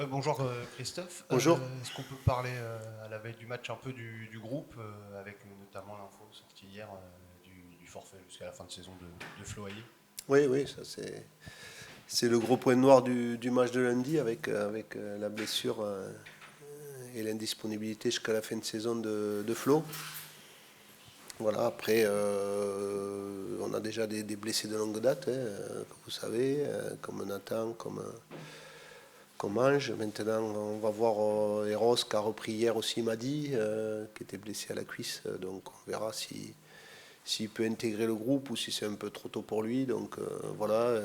Bonjour Christophe. Bonjour. Est-ce qu'on peut parler à la veille du match un peu du groupe, avec notamment l'info sortie hier du forfait jusqu'à la fin de saison de Flo Hailly. Oui, oui, ça c'est le gros point noir du match de lundi avec la blessure et l'indisponibilité jusqu'à la fin de saison de Flo. Voilà, après, on a déjà des blessés de longue date, hein, comme vous savez, comme Nathan, comme Ange. Maintenant, on va voir Eros qui a repris hier aussi, m'a dit, qui était blessé à la cuisse. Donc, on verra s'il peut intégrer le groupe ou si c'est un peu trop tôt pour lui. Donc voilà,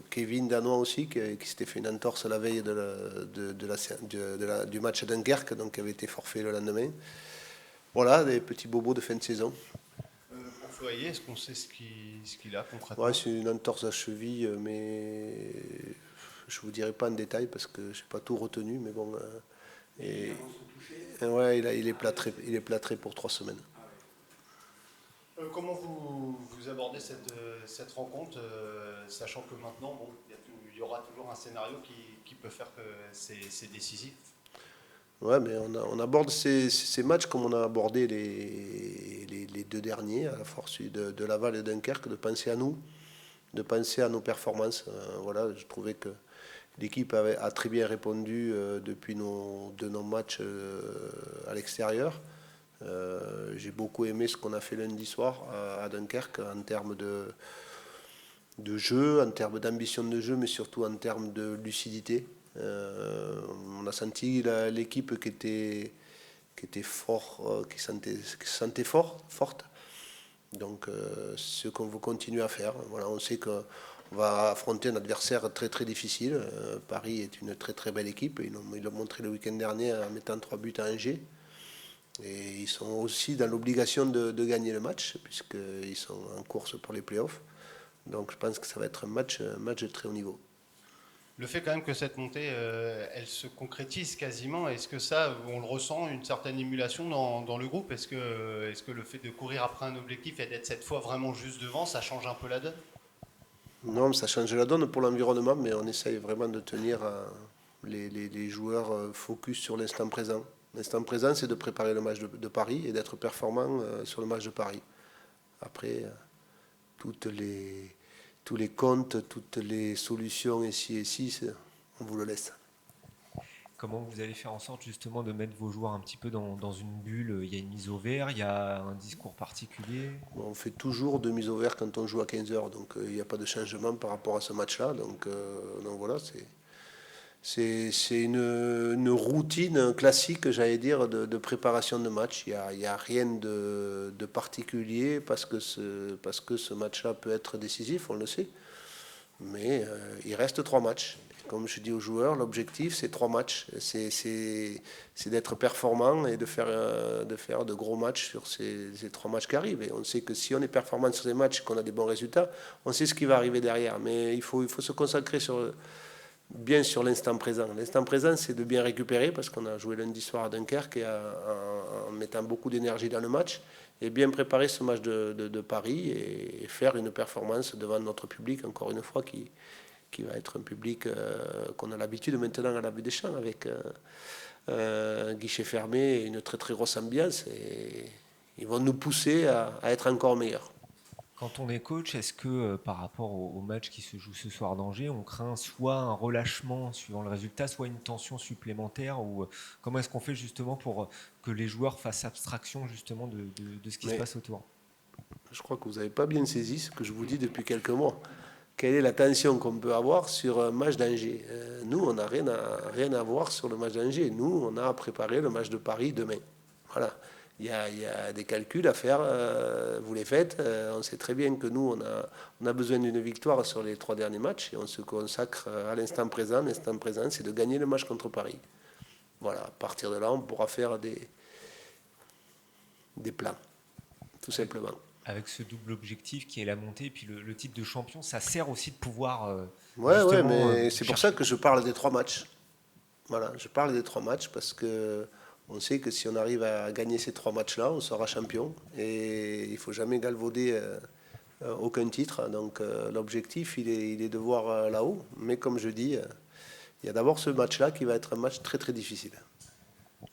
Kevin Danois aussi, qui s'était fait une entorse la veille du match à Dunkerque, donc qui avait été forfait le lendemain. Voilà, des petits bobos de fin de saison. Pour Flo Hailly, est-ce qu'on sait ce qu'il a Ouais, concrètement? c'est une entorse à cheville, mais je vous dirai pas en détail parce que je n'ai pas tout retenu, mais bon. Et ouais, il est plâtré pour 3 semaines. Comment vous abordez cette rencontre, sachant que maintenant, bon, il y aura toujours un scénario qui peut faire que c'est décisif. Ouais, mais on aborde ces matchs comme on a abordé les deux derniers, à la force de Laval et Dunkerque, de penser à nous, de penser à nos performances. Voilà, je trouvais que l'équipe a très bien répondu depuis de nos matchs à l'extérieur. J'ai beaucoup aimé ce qu'on a fait lundi soir à Dunkerque en termes de jeu, en termes d'ambition de jeu, mais surtout en termes de lucidité. On a senti l'équipe qui était fort, qui se sentait forte. Donc, ce qu'on veut continuer à faire. Voilà, on sait qu'on va affronter un adversaire très très difficile. Paris est une très très belle équipe. Ils l'ont montré le week-end dernier en mettant 3 buts à Angers. Et ils sont aussi dans l'obligation de gagner le match, puisqu'ils sont en course pour les playoffs. Donc je pense que ça va être un match de très haut niveau. Le fait quand même que cette montée, elle se concrétise quasiment, est-ce que ça, on le ressent, une certaine émulation dans le groupe? Est-ce que le fait de courir après un objectif et d'être cette fois vraiment juste devant, ça change un peu la donne? Non, ça change la donne pour l'environnement, mais on essaye vraiment de tenir les joueurs focus sur l'instant présent. L'instant présent, c'est de préparer le match de Paris et d'être performant sur le match de Paris. Après, toutes les, tous les comptes, toutes les solutions ici et ici, on vous le laisse. Comment vous allez faire en sorte justement de mettre vos joueurs un petit peu dans une bulle? Il y a une mise au vert, il y a un discours particulier? On fait toujours de mise au vert quand on joue à 15 heures, donc il n'y a pas de changement par rapport à ce match-là. Donc voilà, c'est une routine classique, j'allais dire, de préparation de match. Il y a rien de particulier parce que ce match-là peut être décisif, on le sait. Mais il reste 3 matchs. Comme je dis aux joueurs, l'objectif c'est 3 matchs. C'est d'être performant et de faire de gros matchs sur ces 3 matchs qui arrivent. Et on sait que si on est performant sur ces matchs et qu'on a des bons résultats, on sait ce qui va arriver derrière. Mais il faut se concentrer bien sur l'instant présent. L'instant présent, c'est de bien récupérer parce qu'on a joué lundi soir à Dunkerque en mettant beaucoup d'énergie dans le match et bien préparer ce match de Paris et faire une performance devant notre public, encore une fois, qui va être un public qu'on a l'habitude maintenant à la Vue des Champs avec un guichet fermé et une très très grosse ambiance. Et ils vont nous pousser à être encore meilleurs. Quand on est coach, est-ce que par rapport au match qui se joue ce soir d'Angers, on craint soit un relâchement suivant le résultat, soit une tension supplémentaire ou comment est-ce qu'on fait justement pour que les joueurs fassent abstraction justement de ce qui se Mais passe autour? je crois que vous n'avez pas bien saisi ce que je vous dis depuis quelques mois. Quelle est la tension qu'on peut avoir sur un match d'Angers? Nous, on n'a rien à voir sur le match d'Angers. Nous, on a préparé le match de Paris demain. Voilà. Il y a des calculs à faire, vous les faites. On sait très bien que nous, on a besoin d'une victoire sur les 3 derniers matchs et on se consacre à l'instant présent. L'instant présent, c'est de gagner le match contre Paris. Voilà, à partir de là, on pourra faire des plans, tout Avec, simplement. avec ce double objectif qui est la montée et puis le titre de champion, ça sert aussi de pouvoir Ouais, ouais, justement mais c'est pour ça chercher. que je parle des 3 matchs. Voilà, je parle des 3 matchs parce que on sait que si on arrive à gagner ces 3 matchs-là, on sera champion. Et il faut jamais galvauder aucun titre. Donc l'objectif, il est de voir là-haut. Mais comme je dis, Il y a d'abord ce match-là qui va être un match très très difficile.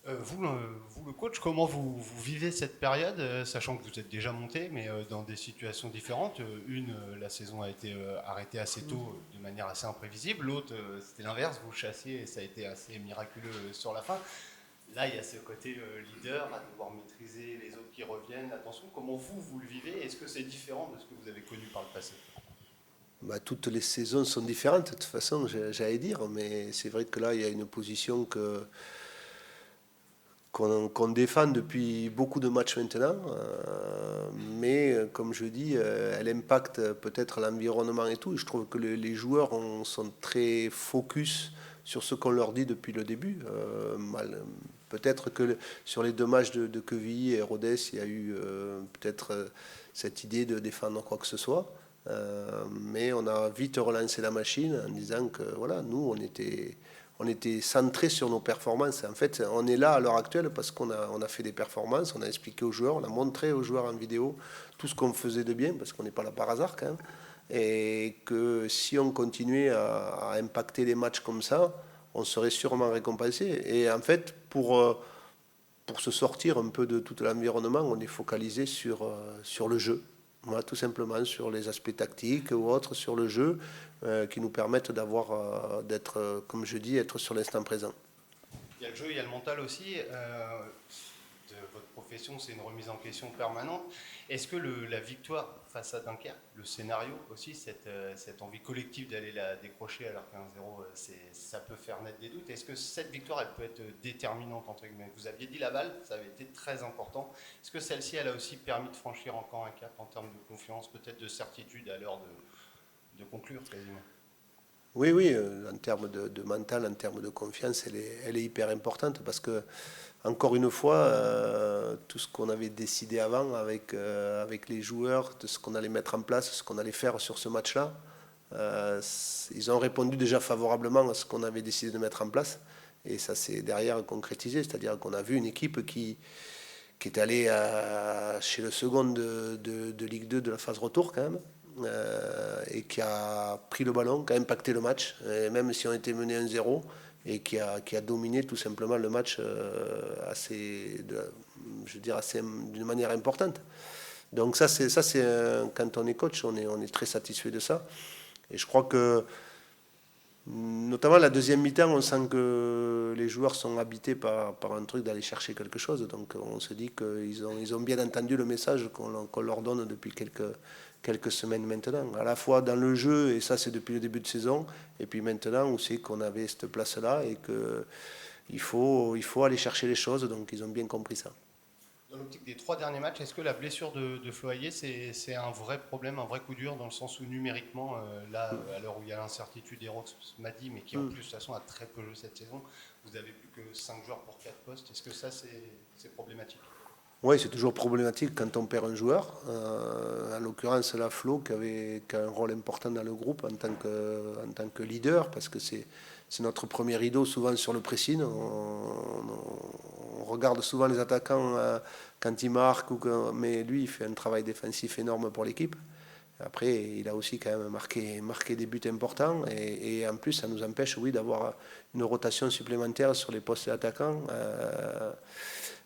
Vous, le coach, comment vous vivez cette période, sachant que vous êtes déjà monté, mais dans des situations différentes. La saison a été arrêtée assez tôt, de manière assez imprévisible. L'autre, c'était l'inverse, vous chassiez et ça a été assez miraculeux sur la fin. Là, il y a ce côté leader, à devoir maîtriser les autres qui reviennent. Attention, comment vous le vivez? Est-ce que c'est différent de ce que vous avez connu par le passé? Bah, toutes les saisons sont différentes, de toute façon, j'allais dire, mais c'est vrai que là, il y a une position qu'on défend depuis beaucoup de matchs maintenant, mais comme je dis, elle impacte peut-être l'environnement et tout. Et je trouve que les joueurs sont très focus sur ce qu'on leur dit depuis le début. Peut-être que sur les deux matchs de Quevilly et Rodez, il y a eu peut-être cette idée de défendre quoi que ce soit. Mais on a vite relancé la machine en disant que voilà, nous, on était centré sur nos performances. En fait, on est là à l'heure actuelle parce on a fait des performances, on a expliqué aux joueurs, on a montré aux joueurs en vidéo tout ce qu'on faisait de bien, parce qu'on n'est pas là par hasard quand même. Et que si on continuait à impacter les matchs comme ça, on serait sûrement récompensé. Et en fait, pour se sortir un peu de tout l'environnement, on est focalisé sur le jeu. Voilà, tout simplement sur les aspects tactiques ou autres, sur le jeu, qui nous permettent d'être, comme je dis, être sur l'instant présent. Il y a le jeu, il y a le mental aussi. De votre profession, c'est une remise en question permanente. Est-ce que la victoire face à Dunkerque, le scénario aussi, cette envie collective d'aller la décrocher alors qu'un 0, ça peut faire naître des doutes. Est-ce que cette victoire, elle peut être déterminante entre guillemets? Vous aviez dit Laval, ça avait été très important. Est-ce que celle-ci, elle a aussi permis de franchir encore un cap en termes de confiance, peut-être de certitude à l'heure de conclure quasiment? Oui, oui, en termes de mental, en termes de confiance, elle est hyper importante parce que, encore une fois, tout ce qu'on avait décidé avant avec les joueurs, de ce qu'on allait mettre en place, ce qu'on allait faire sur ce match-là, ils ont répondu déjà favorablement à ce qu'on avait décidé de mettre en place. Et ça s'est derrière concrétisé, c'est-à-dire qu'on a vu une équipe qui est allée chez le second de Ligue 2 de la phase retour quand même, et qui a pris le ballon, qui a impacté le match, même si on était mené 1-0, et qui a dominé tout simplement le match d'une manière importante. Donc quand on est coach, on est très satisfait de ça. Et je crois que notamment la deuxième mi-temps, on sent que les joueurs sont habités par un truc d'aller chercher quelque chose. Donc on se dit qu'ils ont bien entendu le message qu'on leur donne depuis quelques semaines maintenant. À la fois dans le jeu, et ça c'est depuis le début de saison, et puis maintenant on sait qu'on avait cette place-là et qu'il faut aller chercher les choses. Donc ils ont bien compris ça. Dans l'optique des 3 derniers matchs, est-ce que la blessure de Floyer, c'est un vrai problème, un vrai coup dur, dans le sens où numériquement, là, à l'heure où il y a l'incertitude, Erox m'a dit, mais qui en plus de toute façon a très peu joué cette saison, vous avez plus que 5 joueurs pour 4 postes. Est-ce que ça, c'est problématique? Oui, c'est toujours problématique quand on perd un joueur. En l'occurrence, là, Flo, qui a un rôle important dans le groupe en tant que leader, parce que c'est notre premier rideau souvent sur le pressing. On regarde souvent les attaquants quand ils marquent, mais lui, il fait un travail défensif énorme pour l'équipe. Après, il a aussi quand même marqué des buts importants, et en plus, ça nous empêche, oui, d'avoir une rotation supplémentaire sur les postes d'attaquants.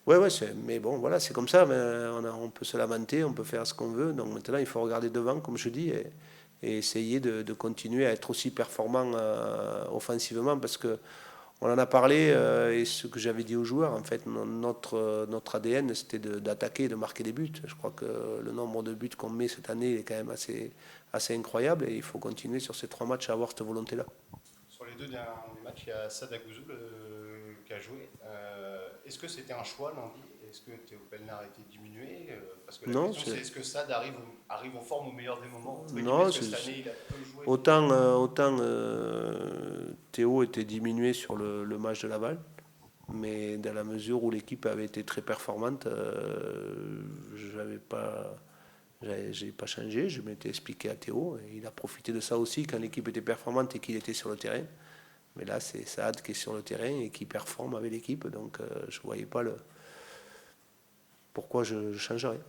Ouais, ouais, mais bon, voilà, c'est comme ça. Mais on peut se lamenter, on peut faire ce qu'on veut. Donc maintenant, il faut regarder devant, comme je dis, et essayer de continuer à être aussi performant offensivement, parce que on en a parlé, et ce que j'avais dit aux joueurs, en fait, notre ADN, c'était d'attaquer et de marquer des buts. Je crois que le nombre de buts qu'on met cette année est quand même assez incroyable, et il faut continuer sur ces 3 matchs à avoir cette volonté-là. Sur les 2 derniers matchs, il y a Sada Gouzoul qui a joué. Est-ce que c'était un choix lundi? Est-ce que Théo Pelnard a été diminué? Parce que la Non, question, c'est est-ce que Sad arrive en forme au meilleur des moments? non, Est-ce que cette année, il a peu joué? autant Théo était diminué sur le match de Laval, mais dans la mesure où l'équipe avait été très performante, j'ai pas changé, je m'étais expliqué à Théo, et il a profité de ça aussi quand l'équipe était performante et qu'il était sur le terrain. Mais là, c'est Saad qui est sur le terrain et qui performe avec l'équipe, donc je ne voyais pas pourquoi je changerais.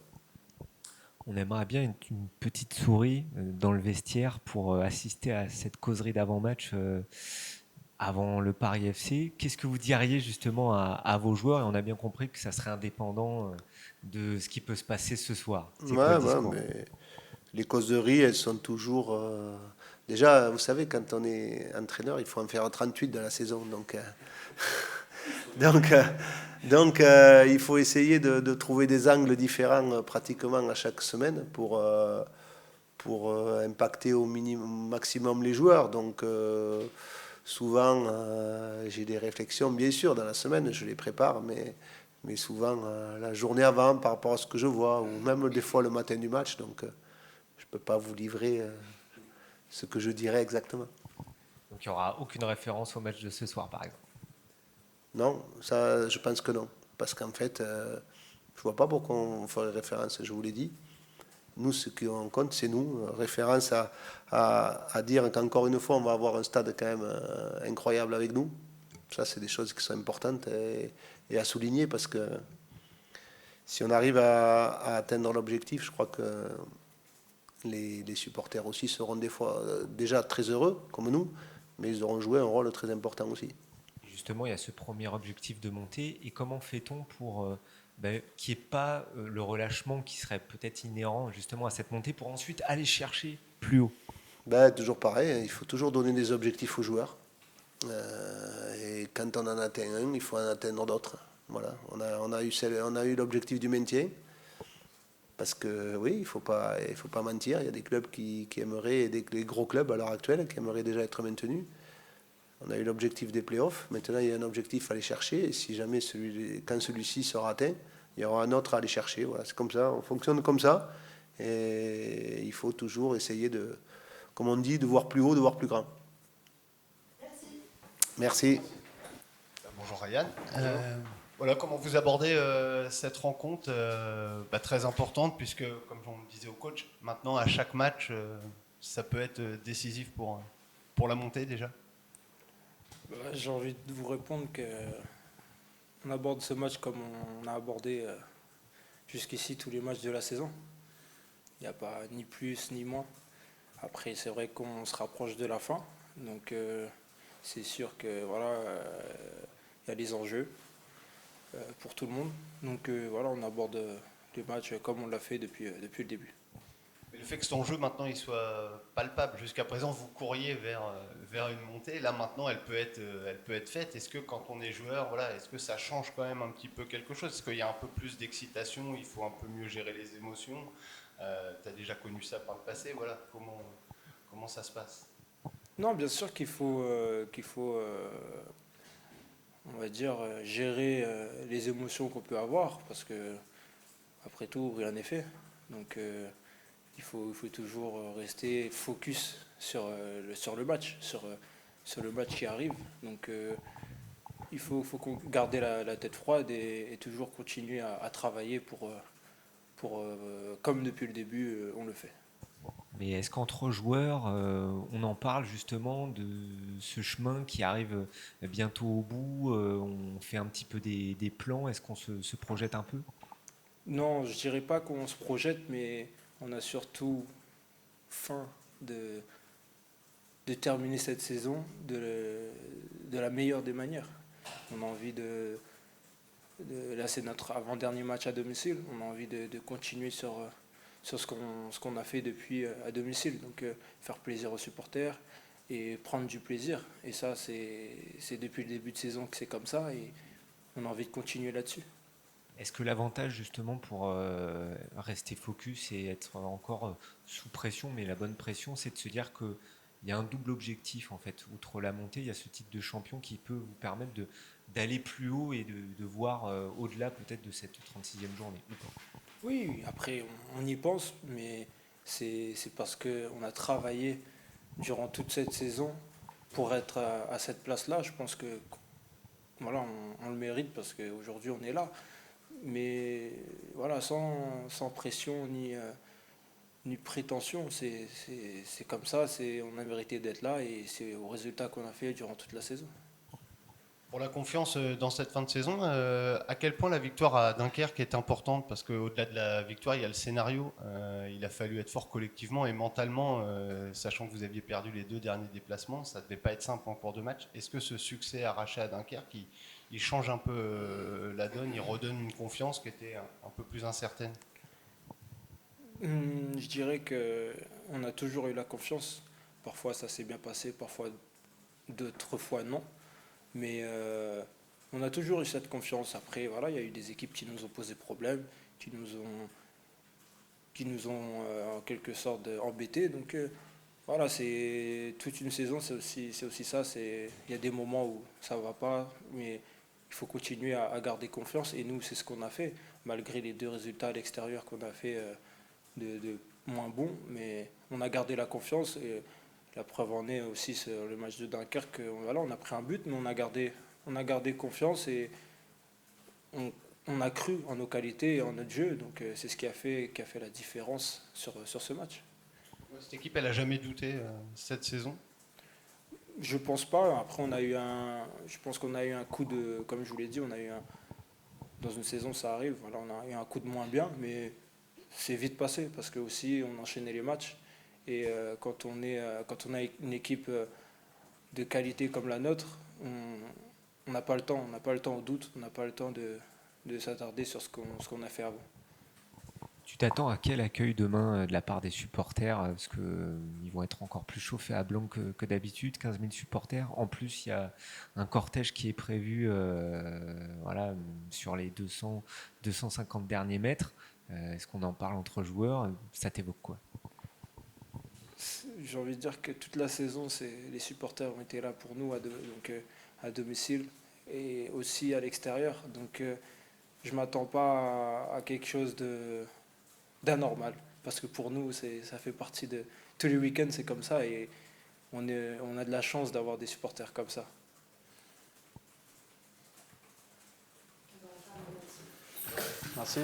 On aimerait bien une petite souris dans le vestiaire pour assister à cette causerie d'avant-match avant le Paris FC. Qu'est-ce que vous diriez justement à vos joueurs? Et on a bien compris que ça serait indépendant de ce qui peut se passer ce soir. C'est quoi Ouais, le ouais, discours? mais les causeries, elles sont toujours. Déjà, vous savez, quand on est entraîneur, il faut en faire 38 dans la saison. Donc, euh, donc, il faut essayer de trouver des angles différents pratiquement à chaque semaine pour impacter au minimum, maximum les joueurs. Donc, souvent, j'ai des réflexions, bien sûr, dans la semaine, je les prépare, mais souvent la journée avant par rapport à ce que je vois, ou même des fois le matin du match. Donc, je ne peux pas vous livrer ce que je dirais exactement. Donc il n'y aura aucune référence au match de ce soir, par exemple. Non, ça, je pense que non. Parce qu'en fait, je vois pas pourquoi on ferait référence, je vous l'ai dit. Nous, ce qu'on compte, c'est nous. Référence à dire qu'encore une fois, on va avoir un stade quand même incroyable avec nous. Ça, c'est des choses qui sont importantes et à souligner parce que si on arrive à atteindre l'objectif, je crois que les supporters aussi seront des fois déjà très heureux, comme nous, mais ils auront joué un rôle très important aussi. Justement, il y a ce premier objectif de montée. Et comment fait-on pour qu'il n'y ait pas le relâchement qui serait peut-être inhérent justement à cette montée pour ensuite aller chercher plus haut? Ben, toujours pareil, il faut toujours donner des objectifs aux joueurs. Et quand on en atteint un, il faut en atteindre d'autres. Voilà, on a eu l'objectif du maintien. Parce que oui, il faut pas mentir, il y a des clubs qui aimeraient, des gros clubs à l'heure actuelle, qui aimeraient déjà être maintenus. On a eu l'objectif des playoffs, maintenant il y a un objectif à aller chercher, et si jamais quand celui-ci sera atteint, il y aura un autre à aller chercher. Voilà, c'est comme ça, on fonctionne comme ça, et il faut toujours essayer de, comme on dit, de voir plus haut, de voir plus grand. Merci. Bonjour Ryan. Bonjour. Voilà, comment vous abordez cette rencontre très importante puisque, comme on le disait au coach, maintenant à chaque match, ça peut être décisif pour la montée déjà. J'ai envie de vous répondre que on aborde ce match comme on a abordé jusqu'ici tous les matchs de la saison. Il n'y a pas ni plus ni moins. Après, c'est vrai qu'on se rapproche de la fin, donc c'est sûr que voilà, il y a les enjeux pour tout le monde. Donc voilà, on aborde les matchs comme on l'a fait depuis le début. Mais le fait que cet enjeu maintenant il soit palpable, jusqu'à présent vous couriez vers une montée, là maintenant elle peut être faite. Est-ce que quand on est joueur, voilà, est-ce que ça change quand même un petit peu quelque chose? Est-ce qu'il y a un peu plus d'excitation, il faut un peu mieux gérer les émotions? Tu as déjà connu ça par le passé, voilà, comment ça se passe? Non, bien sûr qu'il faut on va dire, gérer les émotions qu'on peut avoir, parce que après tout, rien n'est fait. Donc il faut toujours rester focus sur le match, sur le match qui arrive. Donc faut garder la tête froide et toujours continuer à travailler pour comme depuis le début, on le fait. Mais est-ce qu'entre joueurs, on en parle justement de ce chemin qui arrive bientôt au bout? On fait un petit peu des plans. Est-ce qu'on se projette un peu? Non, je dirais pas qu'on se projette, mais on a surtout faim de, de terminer cette saison de la meilleure des manières. On a envie là c'est notre avant-dernier match à domicile, on a envie de continuer sur ce qu'on a fait depuis à domicile, donc faire plaisir aux supporters et prendre du plaisir. Et ça, c'est depuis le début de saison que c'est comme ça et on a envie de continuer là-dessus. Est-ce que l'avantage justement pour rester focus et être encore sous pression, mais la bonne pression, c'est de se dire que il y a un double objectif en fait. Outre la montée, il y a ce titre de champion qui peut vous permettre d'aller plus haut et de voir au-delà peut-être de cette 36e journée. Oui, après on y pense, mais c'est parce qu'on a travaillé durant toute cette saison pour être à cette place-là. Je pense que voilà, on le mérite parce qu'aujourd'hui on est là. Mais voilà, sans pression ni prétention, c'est comme ça, on a mérité d'être là et c'est au résultat qu'on a fait durant toute la saison. Pour la confiance dans cette fin de saison, à quel point la victoire à Dunkerque est importante? Parce qu'au-delà de la victoire, il y a le scénario. Il a fallu être fort collectivement et mentalement, sachant que vous aviez perdu les 2 derniers déplacements. Ça ne devait pas être simple en cours de match. Est-ce que ce succès arraché à Dunkerque, il change un peu la donne, il redonne une confiance qui était un peu plus incertaine? Je dirais que on a toujours eu la confiance. Parfois ça s'est bien passé, parfois d'autres fois non. Mais on a toujours eu cette confiance. Après, voilà, il y a eu des équipes qui nous ont posé problème, qui nous ont en quelque sorte embêtés. Donc voilà, c'est toute une saison, c'est aussi ça. Il y a des moments où ça va pas, mais il faut continuer à garder confiance. Et nous, c'est ce qu'on a fait, malgré les 2 résultats à l'extérieur qu'on a fait de moins bons. Mais on a gardé la confiance. Et la preuve en est aussi sur le match de Dunkerque. Voilà, on a pris un but, mais on a gardé confiance et on a cru en nos qualités et en notre jeu. Donc c'est ce qui a fait la différence sur ce match. Cette équipe, elle a jamais douté cette saison. Je pense pas. Après, je pense qu'on a eu un coup de, comme je vous l'ai dit, dans une saison, ça arrive. Voilà, on a eu un coup de moins bien, mais c'est vite passé parce que aussi on enchaînait les matchs. Et quand on a une équipe de qualité comme la nôtre, on n'a pas le temps. On n'a pas le temps au doute. On n'a pas le temps de s'attarder sur ce qu'on a fait avant. Tu t'attends à quel accueil demain de la part des supporters? Parce qu'ils vont être encore plus chauffés à Blanc que d'habitude, 15 000 supporters. En plus, il y a un cortège qui est prévu voilà, sur les 200, 250 derniers mètres. Est-ce qu'on en parle entre joueurs? Ça t'évoque quoi? J'ai envie de dire que toute la saison, les supporters ont été là pour nous donc, à domicile et aussi à l'extérieur. Donc je ne m'attends pas à quelque chose d'anormal. Parce que pour nous, ça fait partie de... Tous les week-ends, c'est comme ça et on a de la chance d'avoir des supporters comme ça. Merci.